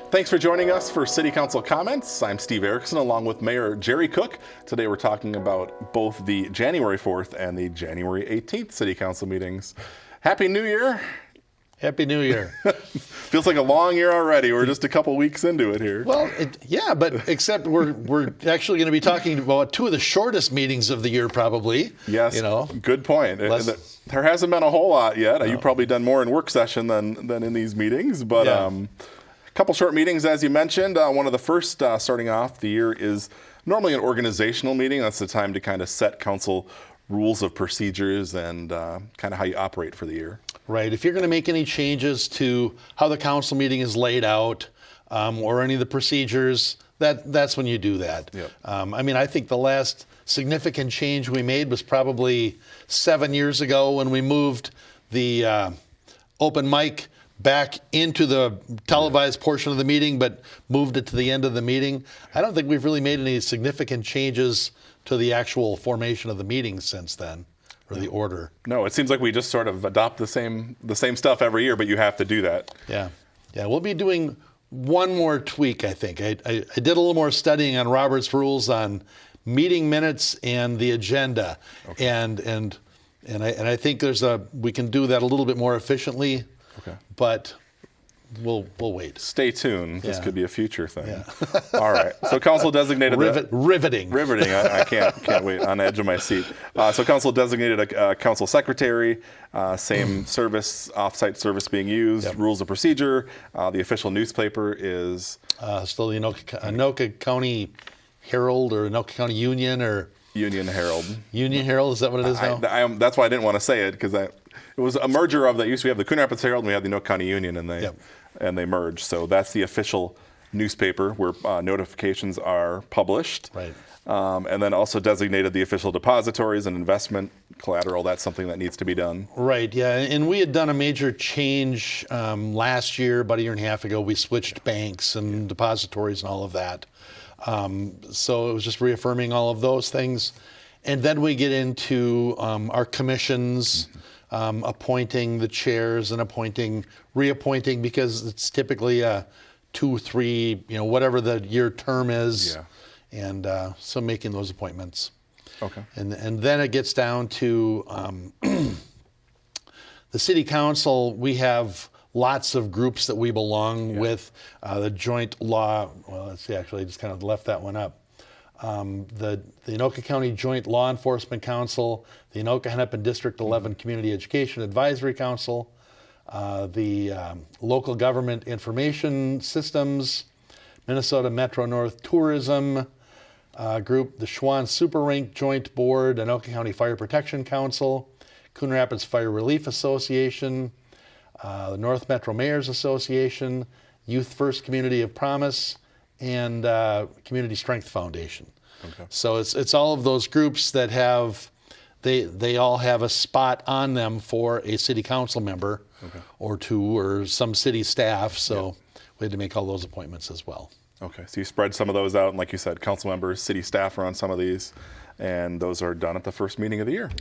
Thanks for joining us for City Council Comments. I'm Steve Erickson along with Mayor Jerry Cook. Today we're talking about both the January 4th and the January 18th City Council meetings. Happy New Year. Happy New Year. Feels like a long year already. We're just a couple weeks into it here. Well, but except we're actually going to be talking about two of the shortest meetings of the year probably. Yes, good point. There hasn't been a whole lot yet. No. You've probably done more in work session than in these meetings, but a couple short meetings, as you mentioned. One of the first starting off the year is normally an organizational meeting. That's the time to kind of set council rules of procedures and kind of how you operate for the year. Right. If you're going to make any changes to how the council meeting is laid out or any of the procedures, that's when you do that. Yep. I think the last significant change we made was probably 7 years ago when we moved the open mic back into the televised portion of the meeting, but moved it to the end of the meeting. I don't think we've really made any significant changes to the actual formation of the meeting since then. Or the order. No, it seems like we just sort of adopt the same stuff every year, but you have to do that. Yeah. We'll be doing one more tweak, I think. I did a little more studying on Robert's rules on meeting minutes and the agenda, and I think we can do that a little bit more efficiently. Okay. But we'll wait. Stay tuned. This could be a future thing. Yeah. All right. So council designated riveting. I can't wait. On the edge of my seat. So council designated a council secretary. Same service, off-site service being used. Yep. Rules of procedure. The official newspaper is still the Anoka County Herald or Anoka County Union or Union Herald. Union Herald. Is that what it is now? That's why I didn't want to say it because it was a merger of that. Used to we have the Coon Rapids Herald and we had the Anoka County Union, and they merged. So that's the official newspaper where notifications are published. Right. And then also designated the official depositories and investment collateral. That's something that needs to be done. Right, yeah. And we had done a major change last year, about a year and a half ago. We switched banks and depositories and all of that. So it was just reaffirming all of those things. And then we get into our commissions, appointing the chairs and reappointing, because it's typically a 2, 3, whatever the year term is. Yeah. And so making those appointments. Okay. And then it gets down to the city council. We have lots of groups that we belong with. The joint law, let's see, actually I just kind of left that one up. The Anoka County Joint Law Enforcement Council, the Anoka Hennepin District 11 Community Education Advisory Council, the Local Government Information Systems, Minnesota Metro North Tourism Group, the Schwann Super Rink Joint Board, Anoka County Fire Protection Council, Coon Rapids Fire Relief Association, the North Metro Mayors Association, Youth First Community of Promise, and Community Strength Foundation. Okay. So it's all of those groups that they all have a spot on them for a city council member or two or some city staff. So we had to make all those appointments as well. Okay, so you spread some of those out, and like you said, council members, city staff are on some of these, and those are done at the first meeting of the year.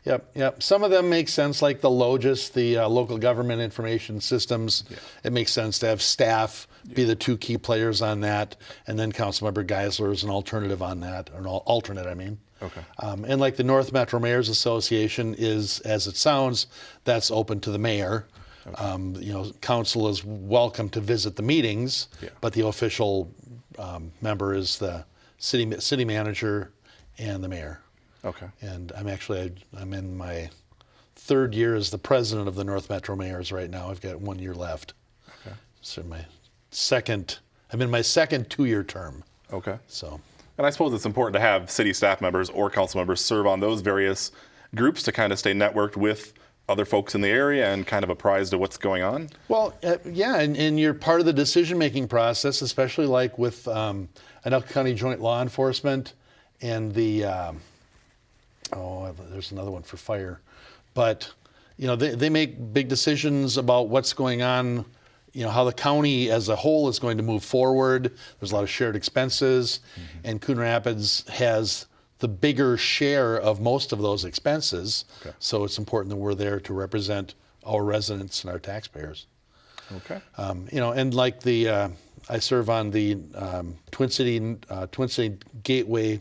Yep. Some of them make sense, like the LOGIS, the Local Government Information Systems. Yeah. It makes sense to have staff be the two key players on that, and then Councilmember Geisler is an alternative on that, or an alternate, I mean. Okay. And like the North Metro Mayors Association is, as it sounds, that's open to the mayor. Okay. Council is welcome to visit the meetings, but the official member is the city manager and the mayor. Okay. And I'm in my third year as the president of the North Metro Mayors right now. I've got 1 year left. Okay. So I'm in my second 2-year term. Okay. So. And I suppose it's important to have city staff members or council members serve on those various groups to kind of stay networked with other folks in the area and kind of apprised of what's going on? Well, and you're part of the decision-making process, especially like with Anoka County Joint Law Enforcement and the, there's another one for fire. But, they make big decisions about what's going on, how the county as a whole is going to move forward. There's a lot of shared expenses, and Coon Rapids has the bigger share of most of those expenses. Okay. So it's important that we're there to represent our residents and our taxpayers. Okay. And like the I serve on the Twin City Gateway.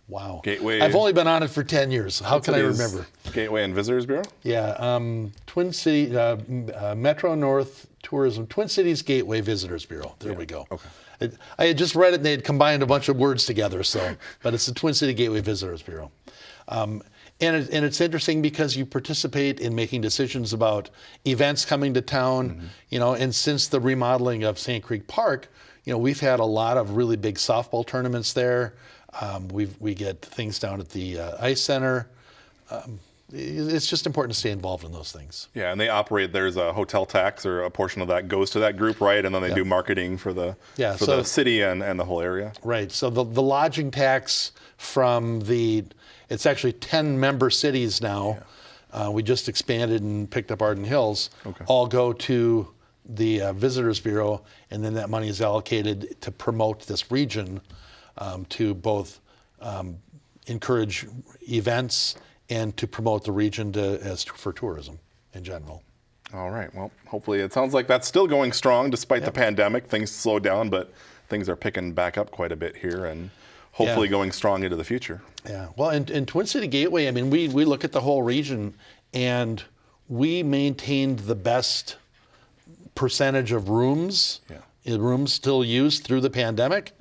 Wow. Gateway. I've only been on it for 10 years. How can I Cities remember? Gateway and Visitors Bureau? Yeah. Twin City, Metro North Tourism, Twin Cities Gateway Visitors Bureau. There we go. Okay. I had just read it and they had combined a bunch of words together. But it's the Twin City Gateway Visitors Bureau. And it's interesting because you participate in making decisions about events coming to town, and since the remodeling of St. Creek Park, we've had a lot of really big softball tournaments there. We get things down at the ice center. It's just important to stay involved in those things. Yeah, and they operate, there's a hotel tax or a portion of that goes to that group, right? And then they do marketing for the city and the whole area. Right, so the lodging tax from it's actually 10 member cities now. Yeah. We just expanded and picked up Arden Hills. Okay. All go to the Visitors Bureau, and then that money is allocated to promote this region, to both encourage events and to promote the region for tourism in general. All right. Well, hopefully it sounds like that's still going strong despite the pandemic. Things slowed down, but things are picking back up quite a bit here and hopefully going strong into the future. Yeah. Well, in Twin City Gateway, I mean, we look at the whole region and we maintained the best percentage of rooms still used through the pandemic.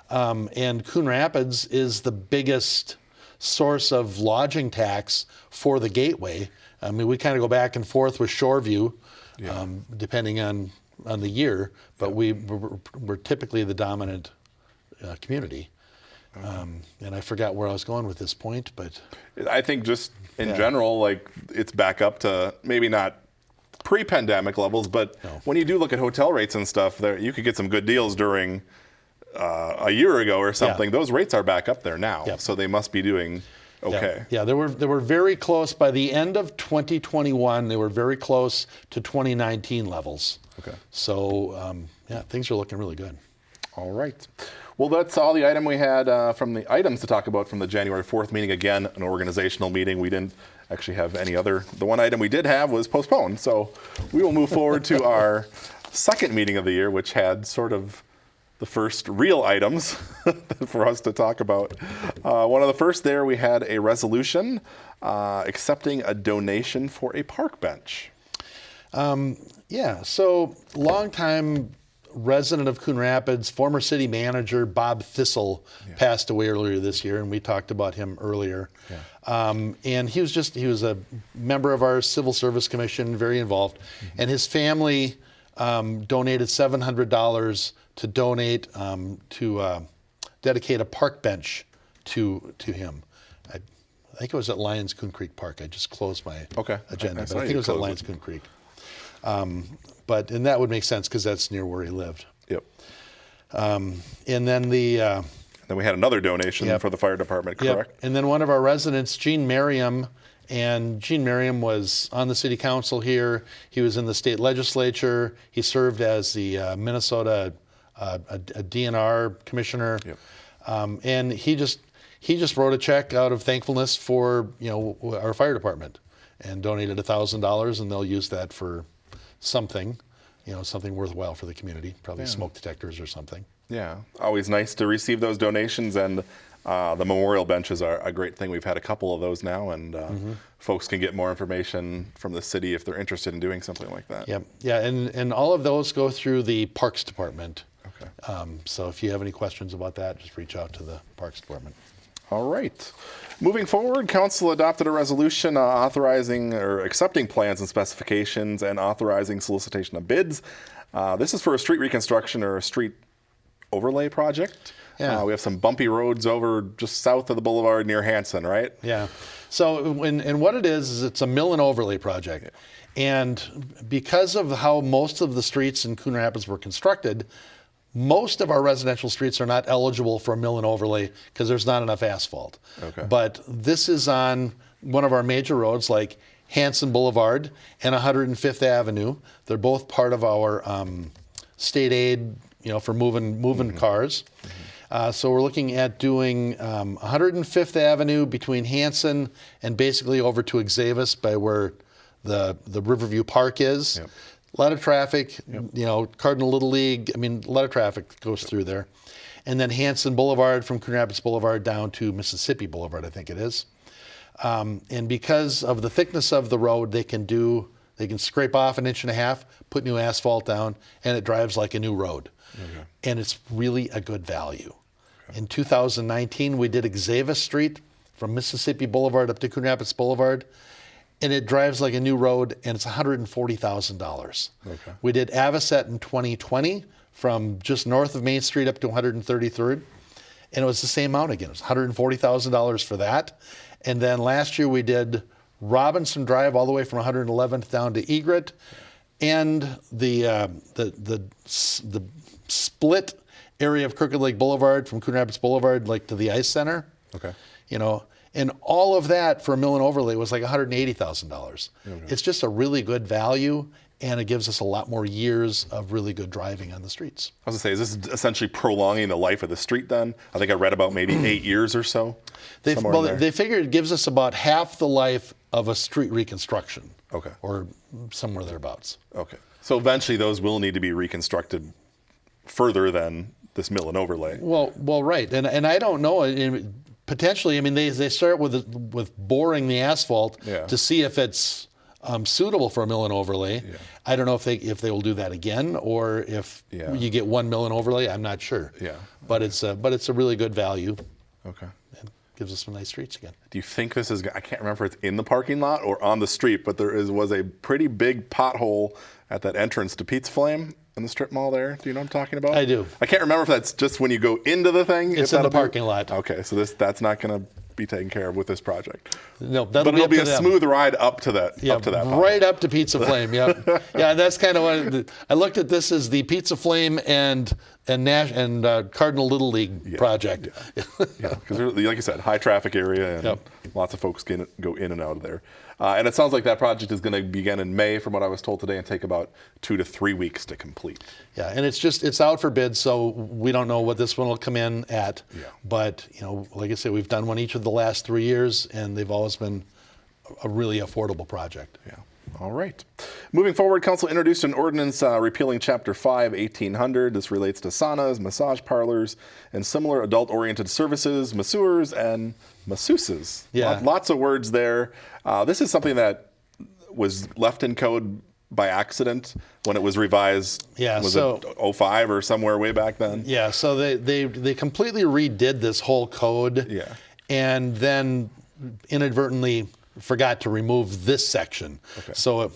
And Coon Rapids is the biggest source of lodging tax for the Gateway. I mean, we kind of go back and forth with Shoreview, depending on the year, but we're typically the dominant community. And I forgot where I was going with this point, but I think just in general, like it's back up to maybe not pre-pandemic levels, but when you do look at hotel rates and stuff, there you could get some good deals during a year ago or something. Those rates are back up there now, so they must be doing okay. Yeah, they were very close by the end of 2021. They were very close to 2019 levels. Okay. So things are looking really good. All right. Well, that's all the item we had from the items to talk about from the January 4th meeting. Again, an organizational meeting. We didn't actually have any other. The one item we did have was postponed. So we will move forward to our second meeting of the year, which had sort of the first real items for us to talk about. One of the first there, we had a resolution accepting a donation for a park bench. So longtime resident of Coon Rapids, former city manager Bob Thistle passed away earlier this year, and we talked about him earlier. And he was a member of our Civil Service Commission, very involved, and his family donated $700 to donate to dedicate a park bench to him. I think it was at Lions Coon Creek Park. I just closed my agenda, but I think it was at Lions Coon Creek. And that would make sense because that's near where he lived. Yep. And then then we had another donation for the fire department, correct? Yep. And then one of our residents, Gene Merriam, and Gene Merriam was on the city council here. He was in the state legislature. He served as the Minnesota a DNR commissioner. Yep. And he just wrote a check out of thankfulness for our fire department and donated $1,000, and they'll use that for something worthwhile for the community, probably smoke detectors or something. Yeah, always nice to receive those donations, and the memorial benches are a great thing. We've had a couple of those now, and folks can get more information from the city if they're interested in doing something like that. And all of those go through the Parks Department. Okay. So if you have any questions about that, just reach out to the Parks Department. All right. Moving forward, Council adopted a resolution authorizing or accepting plans and specifications and authorizing solicitation of bids. This is for a street reconstruction or a street overlay project. Yeah. We have some bumpy roads over just south of the boulevard near Hanson, right? Yeah. So, and what it is it's a mill and overlay project. Yeah. And because of how most of the streets in Coon Rapids were constructed, most of our residential streets are not eligible for a mill and overlay because there's not enough asphalt. Okay. But this is on one of our major roads like Hanson Boulevard and 105th Avenue. They're both part of our state aid, for moving cars. So we're looking at doing 105th Avenue between Hanson and basically over to Xavis by where the Riverview Park is. Yep. A lot of traffic, Cardinal Little League. I mean, a lot of traffic goes through there. And then Hanson Boulevard from Coon Rapids Boulevard down to Mississippi Boulevard, I think it is. And because of the thickness of the road, they can scrape off 1.5 inches, put new asphalt down, and it drives like a new road. Okay. And it's really a good value. Okay. In 2019, we did Xavier Street from Mississippi Boulevard up to Coon Rapids Boulevard, and it drives like a new road, and it's $140,000. Okay. We did Avocet in 2020 from just north of Main Street up to 133rd, and it was the same amount again. It was $140,000 for that. And then last year we did Robinson Drive all the way from 111th down to Egret, and the split area of Crooked Lake Boulevard from Coon Rapids Boulevard like to the Ice Center. Okay. And all of that for a mill and overlay was like $180,000. Okay. It's just a really good value, and it gives us a lot more years of really good driving on the streets. I was going to say, is this essentially prolonging the life of the street then? I think I read about maybe 8 years or so. They figure it gives us about half the life of a street reconstruction. Okay. Or somewhere thereabouts. Okay. So eventually those will need to be reconstructed further than this mill and overlay. Well, right. And I don't know. Potentially, I mean, they start with boring the asphalt to see if it's suitable for a mill and overlay. Yeah. I don't know if they will do that again, or if you get one mill and overlay. I'm not sure. Yeah. But it's a really good value. Okay. And gives us some nice streets again. Do you think this is? I can't remember if it's in the parking lot or on the street, but was a pretty big pothole at that entrance to Pete's Flame in the strip mall there. Do you know what I'm talking about? I do. I can't remember if that's just when you go into the thing. It's in the parking lot. Okay, so that's not going to be taken care of with this project. No, but it'll be a smooth ride up to that. Yeah, up to that. Right up to Pizza Flame. Yep. Yeah, that's kind of what I looked at. This as the Pizza Flame and Cardinal Little League project. Yeah, because like you said, high traffic area and lots of folks go in and out of there. And it sounds like that project is going to begin in May, from what I was told today, and take about 2 to 3 weeks to complete. Yeah, and it's out for bid, so we don't know what this one will come in at. Yeah. But like I said, we've done one each of the last 3 years, and they've always been a really affordable project. Yeah. All right. Moving forward, Council introduced an ordinance repealing Chapter 5, 1800. This relates to saunas, massage parlors, and similar adult-oriented services, masseurs, and masseuses. Yeah. Lots of words there. This is something that was left in code by accident when it was revised. Yeah, was it 05 or somewhere way back then? Yeah, so they completely redid this whole code. Yeah. And then inadvertently forgot to remove this section. Okay. So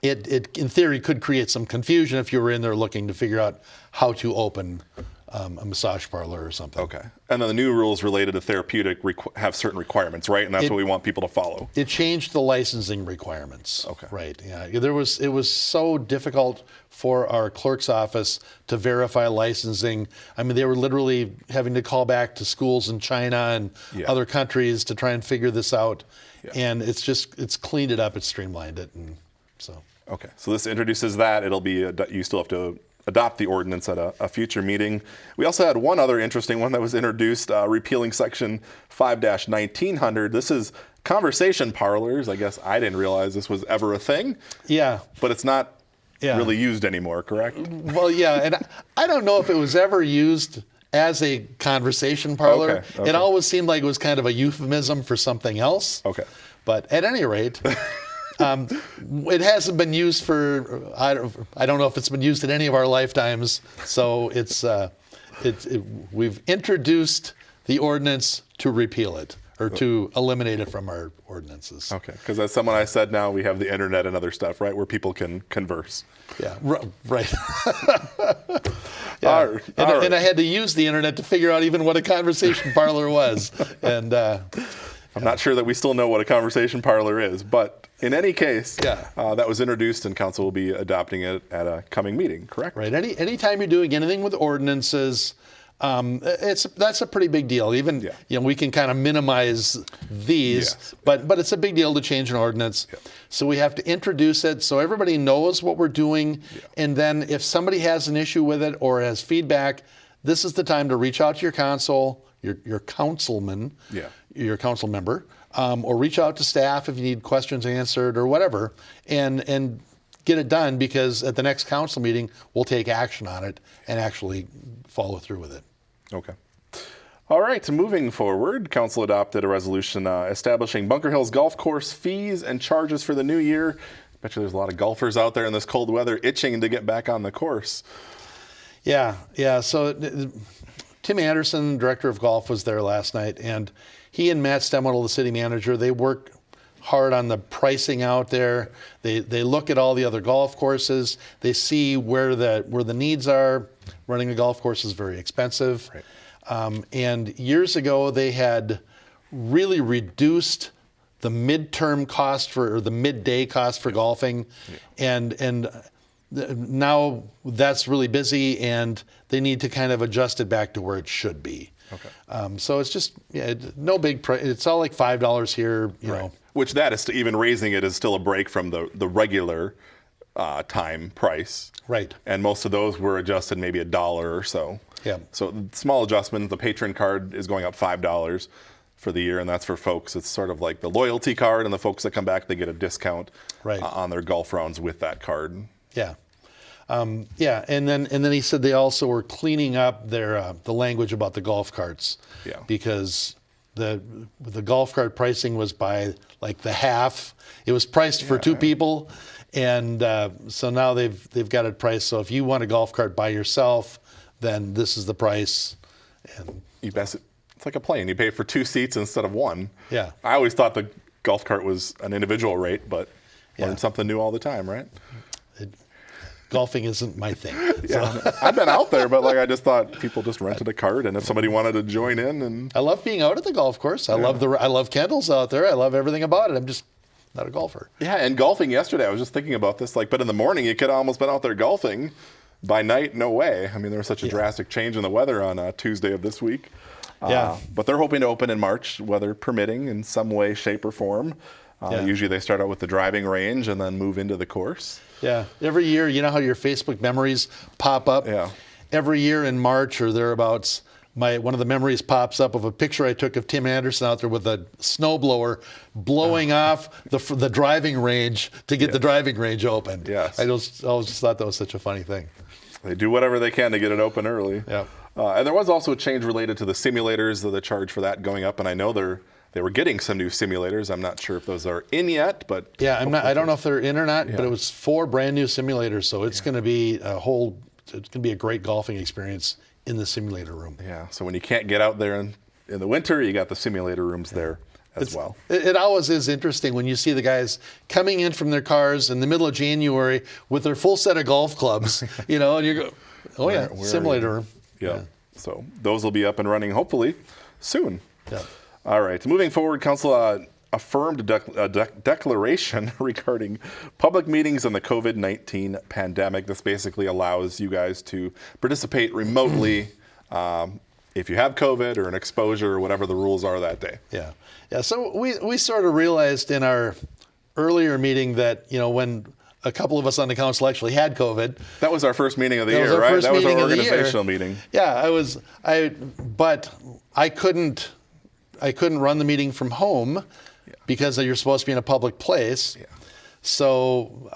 it in theory could create some confusion if you were in there looking to figure out how to open a massage parlor or something. Okay. And then the new rules related to therapeutic have certain requirements, right? And that's what we want people to follow. It changed the licensing requirements. Okay. Right. Yeah. It was so difficult for our clerk's office to verify licensing. I mean, they were literally having to call back to schools in China and other countries to try and figure this out. Yeah. And it's cleaned it up, it's streamlined it, and so. Okay. So this introduces that. It'll be you still have to adopt the ordinance at a future meeting. We also had one other interesting one that was introduced, repealing Section 5-1900. This is conversation parlors. I guess I didn't realize this was ever a thing. Yeah. But it's not really used anymore, correct? Well, yeah, and I don't know if it was ever used as a conversation parlor. Okay. It always seemed like it was kind of a euphemism for something else. Okay. But at any rate, it hasn't been used for, I don't know if it's been used in any of our lifetimes. So we've introduced the ordinance to repeal it, or to eliminate it from our ordinances. Okay, because as someone I said, now we have the internet and other stuff, right, where people can converse. Yeah, right. Yeah. And I had to use the internet to figure out even what a conversation parlor was. And I'm not sure that we still know what a conversation parlor is, but in any case, that was introduced, and council will be adopting it at a coming meeting, correct? Right. Anytime you're doing anything with ordinances, that's a pretty big deal. Even we can kind of minimize these, but it's a big deal to change an ordinance. Yeah. So we have to introduce it so everybody knows what we're doing, and then if somebody has an issue with it or has feedback, this is the time to reach out to your council, your councilman, your council member, or reach out to staff if you need questions answered or whatever, and get it done, because at the next council meeting, we'll take action on it and actually follow through with it. Okay. All right, moving forward, council adopted a resolution establishing Bunker Hills Golf Course fees and charges for the new year. Bet you there's a lot of golfers out there in this cold weather itching to get back on the course. Yeah. So Tim Anderson, director of golf, was there last night, and he and Matt Stemwell, the city manager, they work hard on the pricing out there. They look at all the other golf courses. They see where the needs are. Running a golf course is very expensive. Right. And years ago, they had really reduced the midday cost for golfing, and now that's really busy, and they need to kind of adjust it back to where it should be. Okay. So it's just no big price. It's all like $5 here, you know. Which that is even raising it is still a break from the regular time price. Right. And most of those were adjusted maybe $1 or so. Yeah. So small adjustment. The patron card is going up $5 for the year, and that's for folks. It's sort of like the loyalty card, and the folks that come back, they get a discount on their golf rounds with that card. Yeah. And then he said they also were cleaning up their the language about the golf carts. Yeah. Because the golf cart pricing was by like the half. It was priced for two people, and so now they've got it priced. So if you want a golf cart by yourself, then this is the price. And it's like a plane. You pay for 2 seats instead of 1. Yeah. I always thought the golf cart was an individual rate, but learn something new all the time, right? Golfing isn't my thing. Yeah, I've been out there, but I just thought people just rented a cart, and if somebody wanted to join in, and I love being out at the golf course. I love Kendall's out there. I love everything about it. I'm just not a golfer. Yeah, and golfing yesterday, I was just thinking about this. But in the morning, you could have almost been out there golfing. By night, no way. I mean, there was such a drastic change in the weather on Tuesday of this week. But they're hoping to open in March, weather permitting, in some way, shape, or form. Usually they start out with the driving range and then move into the course. Yeah. Every year, you know how your Facebook memories pop up? Yeah. Every year in March or thereabouts, one of the memories pops up of a picture I took of Tim Anderson out there with a snowblower blowing off the driving range to get the driving range open. Yes. I always just thought that was such a funny thing. They do whatever they can to get it open early. Yeah. And there was also a change related to the simulators, the charge for that going up, and I know they were getting some new simulators. I'm not sure if those are in yet, but I don't know if they're in or not, but it was 4 brand new simulators, so it's going to be a great golfing experience in the simulator room. Yeah. So when you can't get out there in the winter, you got the simulator rooms there as well. It always is interesting when you see the guys coming in from their cars in the middle of January with their full set of golf clubs, and you go, where simulator room. Yeah. So those will be up and running hopefully soon. Yeah. All right. Moving forward, Council affirmed a declaration regarding public meetings and the COVID-19 pandemic. This basically allows you guys to participate remotely if you have COVID or an exposure or whatever the rules are that day. Yeah. So we sort of realized in our earlier meeting that, when a couple of us on the council actually had COVID. That was our first meeting of the year, right? That was our organizational meeting. Yeah, but I couldn't run the meeting from home because you're supposed to be in a public place. Yeah. So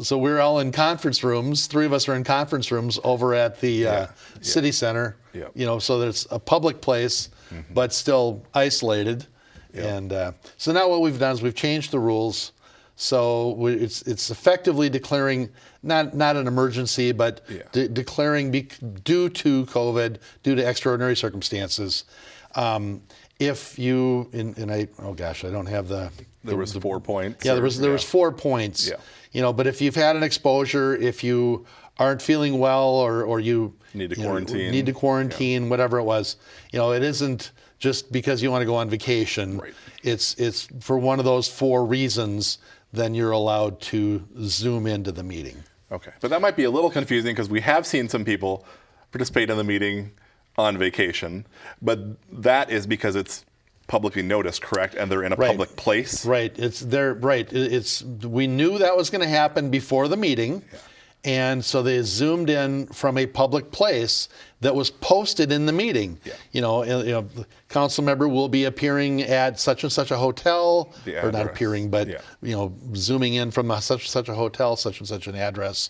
we're all in conference rooms. 3 of us are in conference rooms over at the city center. Yeah. So there's a public place, but still isolated. Yeah. And so now what we've done is we've changed the rules. So it's effectively declaring not an emergency, but declaring due to COVID, due to extraordinary circumstances. If you I don't have the. There was 4 points. Yeah, there was 4 points. Yeah. But if you've had an exposure, if you aren't feeling well, or you need to quarantine, whatever it was, it isn't just because you want to go on vacation. Right. It's for one of those 4 reasons. Then you're allowed to Zoom into the meeting. Okay, but that might be a little confusing because we have seen some people participate in the meeting on vacation, but that is because it's publicly noticed, correct? And they're in a public place? Right. We knew that was going to happen before the meeting, And so they zoomed in from a public place that was posted in the meeting. Yeah. The council member will be appearing at such and such a hotel, or not appearing, but zooming in from such and such a hotel, such and such an address.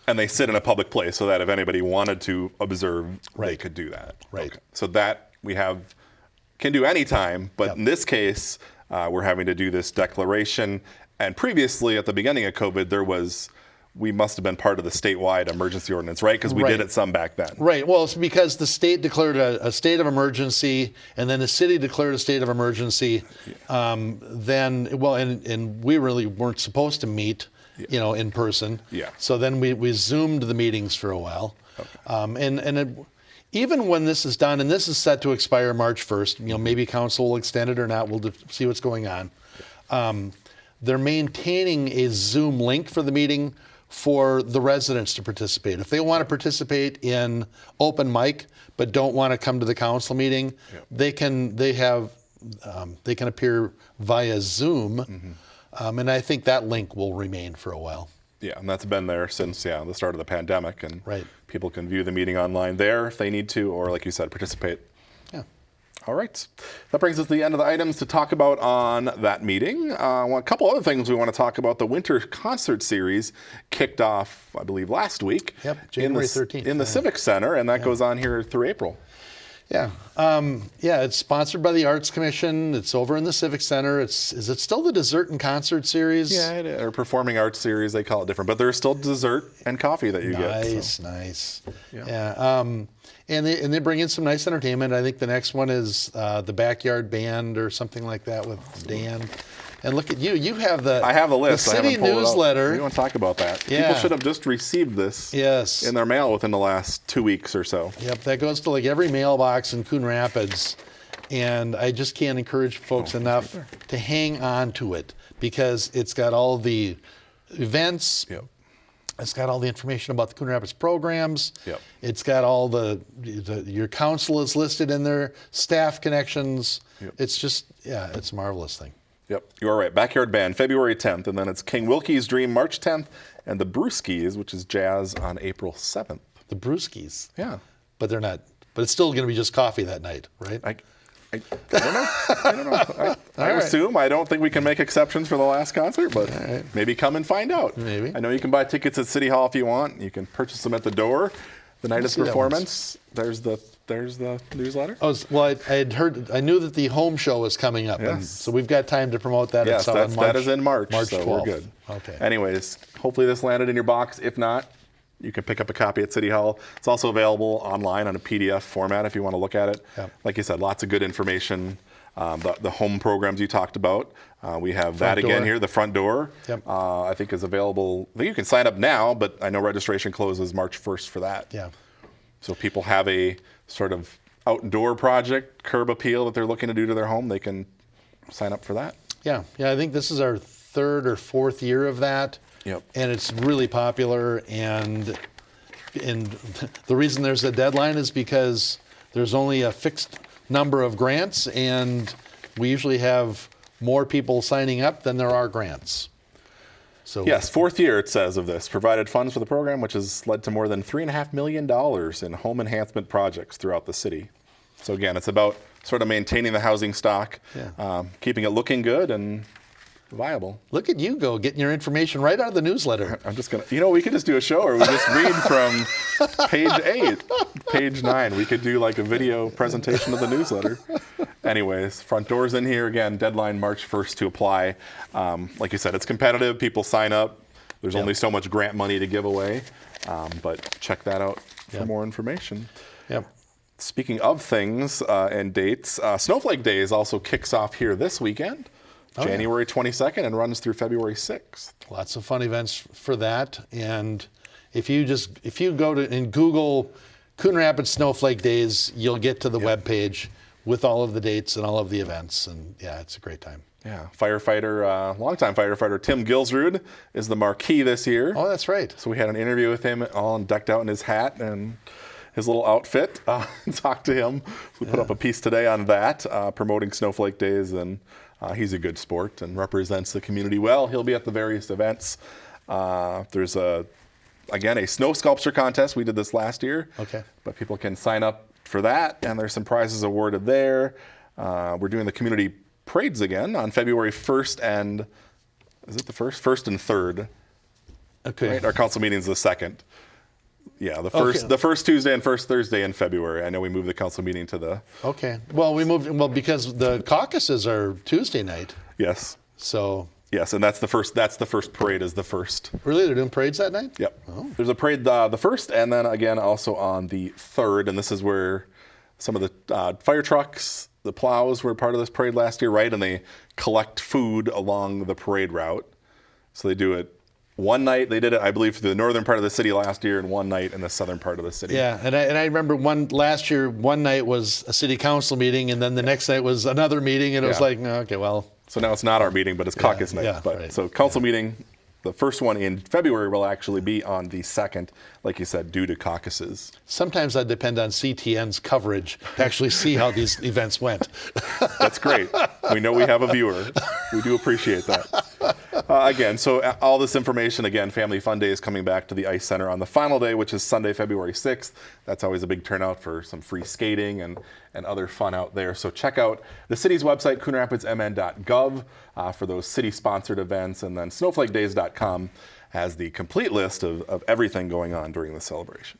And they sit in a public place so that if anybody wanted to observe, they could do that. Right. Okay. So that can do anytime, but in this case, we're having to do this declaration. And previously, at the beginning of COVID, we must have been part of the statewide emergency ordinance, right? Because we did it some back then. Right. Well, it's because the state declared a state of emergency, and then the city declared a state of emergency. And we really weren't supposed to meet, in person. Yeah. So then we zoomed the meetings for a while. Okay. Even when this is done, and this is set to expire March 1st, maybe council will extend it or not. We'll see what's going on. They're maintaining a Zoom link for the meeting for the residents to participate. If they want to participate in open mic but don't want to come to the council meeting, they can appear via Zoom, and I think that link will remain for a while. Yeah, and that's been there since the start of the pandemic, and Right. people can view the meeting online there if they need to, or like you said, participate. Yeah. All right. That brings us to the end of the items to talk about on that meeting. A couple other things we want to talk about. The winter concert series kicked off, I believe, last week. Yep, January 13th. In the Civic Center, and that goes on here through April. Yeah. It's sponsored by the Arts Commission. It's over in the Civic Center. Is it still the Dessert and Concert series? Yeah, it is. Or Performing Arts series, they call it different. But there's still dessert and coffee that you get. Nice. Yeah. And they bring in some nice entertainment. I think the next one is the Backyard Band or something like that with Dan. And look at you. You have I have a list. The city newsletter. We want to talk about that. Yeah. People should have just received this in their mail within the last 2 weeks or so. Yep, that goes to like every mailbox in Coon Rapids. And I just can't encourage folks enough to hang on to it because it's got all the events. Yep. It's got all the information about the Coon Rapids programs. Yep. It's got all your council is listed in there, staff connections. Yep. It's just, it's a marvelous thing. Yep, you are right. Backyard Band, February 10th, and then it's King Wilkie's Dream, March 10th, and the Brewskis, which is jazz, on April 7th. The Brewskis. Yeah. But they're not, but it's still going to be just coffee that night, right? I don't know. I assume. I don't think we can make exceptions for the last concert, but maybe come and find out. Maybe. I know you can buy tickets at City Hall if you want. You can purchase them at the door the night of the performance. There's the newsletter. Oh, well, I knew that the home show was coming up, and so we've got time to promote that. Yes, that is in March, March 12th. So we're good. Okay. Anyways, hopefully this landed in your box. If not, you can pick up a copy at City Hall. It's also available online on a PDF format if you want to look at it. Yep. Like you said, lots of good information. The home programs you talked about. We have that again here, the front door. Yep. I think is available. I think you can sign up now, but I know registration closes March 1st for that. Yeah. So if people have a sort of outdoor project, curb appeal that they're looking to do to their home, they can sign up for that. Yeah. I think this is our third or fourth year of that. Yep. And it's really popular. And the reason there's a deadline is because there's only a fixed number of grants, and we usually have more people signing up than there are grants. So yes, fourth year it says of this, provided funds for the program, which has led to more than $3.5 million in home enhancement projects throughout the city. So again, it's about sort of maintaining the housing stock, keeping it looking good and viable. Look at you go, getting your information right out of the newsletter. I'm just going to, we could just do a show, or we just read from page 8, page 9. We could do like a video presentation of the newsletter. Anyways, front doors in here. Again, deadline March 1st to apply. Like you said, it's competitive. People sign up. There's only so much grant money to give away. But check that out for more information. Yep. Speaking of things and dates, Snowflake Days also kicks off here this weekend. January 22nd and runs through February 6th. Lots of fun events for that. And if you go to and Google Coon Rapids Snowflake Days, you'll get to the webpage with all of the dates and all of the events. And it's a great time. Yeah, longtime firefighter Tim Gilsrud is the marquee this year. Oh, that's right. So we had an interview with him, all decked out in his hat and his little outfit. Talked to him. We put up a piece today on that, promoting Snowflake Days, and he's a good sport and represents the community well. He'll be at the various events. There's a again, a snow sculpture contest. We did this last year. Okay. But people can sign up for that, and there's some prizes awarded there. We're doing the community parades again on February 1st and, is it the 1st? 1st and 3rd. Okay. Right? Our council meeting's the 2nd. Yeah, the first Tuesday and first Thursday in February. I know we moved the council meeting to the... Okay. Well, because the caucuses are Tuesday night. Yes. So... Yes, and that's the first parade is the first. Really? They're doing parades that night? Yep. Oh. There's a parade the 1st, and then again also on the 3rd, and this is where some of the fire trucks, the plows were part of this parade last year, right? And they collect food along the parade route. So they do it one night. They did it, I believe, for the northern part of the city last year, and one night in the southern part of the city. Yeah, and I remember last year, one night was a city council meeting, and then the next night was another meeting, and it was like, no, okay, well... So now it's not our meeting, but it's caucus night. Yeah, but right. So council meeting, the first one in February will actually be on the 2nd, like you said, due to caucuses. Sometimes I depend on CTN's coverage to actually see how these events went. That's great. We know we have a viewer. We do appreciate that. Again, so all this information, again, Family Fun Day is coming back to the Ice Center on the final day, which is Sunday, February 6th. That's always a big turnout for some free skating and other fun out there. So check out the city's website, coonrapidsmn.gov, for those city-sponsored events, and then snowflakedays.com has the complete list of everything going on during the celebration.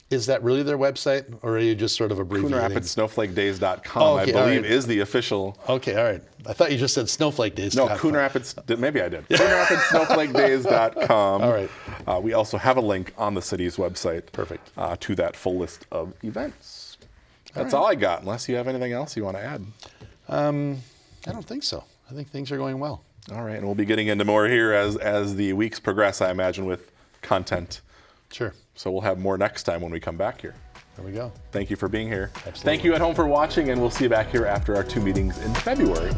Is that really their website, or are you just sort of abbreviating? CoonRapidsSnowflakeDays.com, oh, okay, I believe, is the official. Okay, all right. I thought you just said Snowflake Days. No, Coon Rapids, maybe I did. CoonRapidsSnowflakeDays.com. All right. We also have a link on the city's website. Perfect. To that full list of events. That's all I got, unless you have anything else you want to add. I don't think so. I think things are going well. All right, and we'll be getting into more here as the weeks progress, I imagine, with content. Sure. So we'll have more next time when we come back here. There we go. Thank you for being here. Absolutely. Thank you at home for watching, and we'll see you back here after our 2 meetings in February.